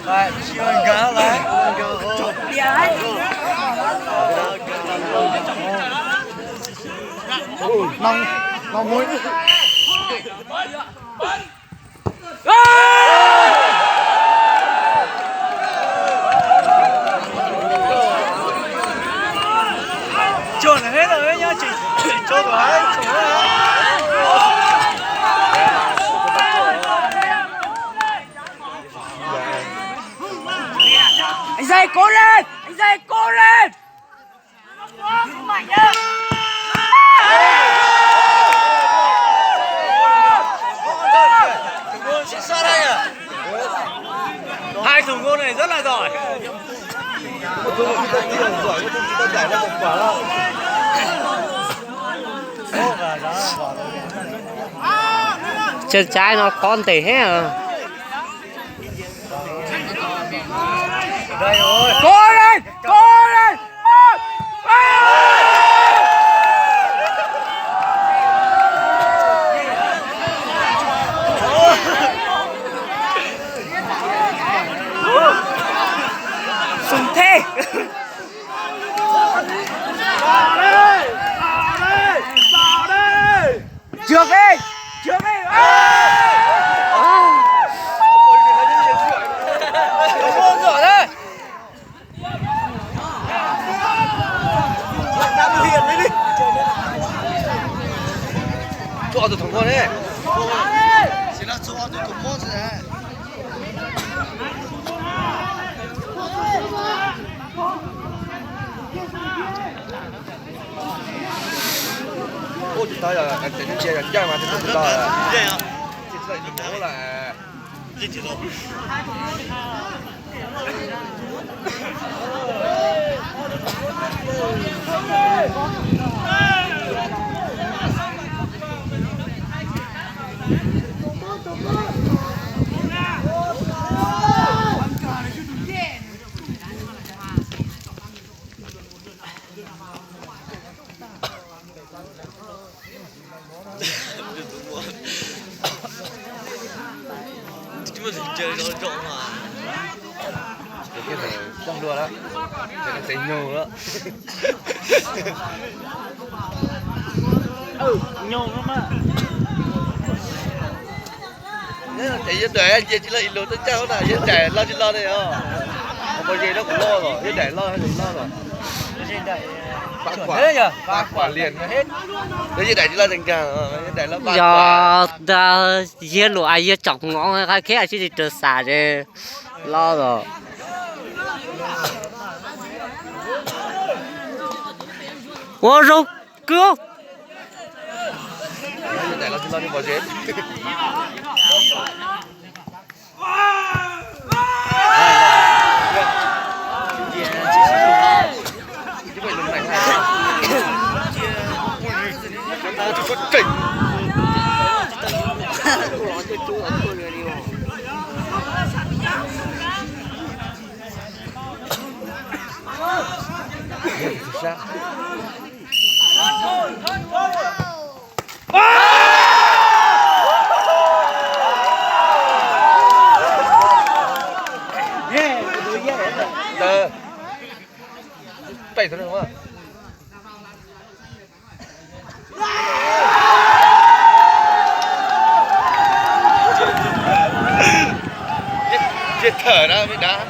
lại chưa cá lại nòng nòng mũi chuẩn hết rồi đấy nhá, chỉ cho tôi hết anh dây cố lên, anh dây cố lên. Mạnh nhá. Xuất sắc đây à. Hai thủ môn này rất là giỏi. Một thủ môn giỏi, một thủ môn giải ra một quả đâu. Chân trái nó con tỉ hết à. Đây rồi. Cố lên, cố lên. Sùng thế. Trước đi, trước đi. Giỏi đấy. Chọn từ thằng con đấy. Chỉ là chọn từ thằng con rồi. Ôi chúng ta là cái chia là chơi mà chúng ta là. Đây à? Chỉ là những đó là. Đây chỉ đâu. Chúng mình chơi nó trộn mà. Cái này trong đua đó. Cái này tính nhô đó. Nhô lắm á. Thấy dân trẻ anh chỉ là ít lối tới cháu nào dân trẻ lo chứ lo đây không? Không có gì nó cũng lo rồi, dân trẻ lo hay đừng lo rồi. Trên đây Ba quả, ba quả liền hết. Đấy dân trẻ chỉ lo thành càng, dân trẻ lo ba quả. giờ yên lụa ai yên chọc ngõ cái kia chỉ trở xả chứ lo rồi. Ô rô cứu. Dân trẻ lo chứ lo đi vào dễ. Như vậy lần này hai chúng có chỉnh tẩy thôi đúng không? Chết thở ra mới đá.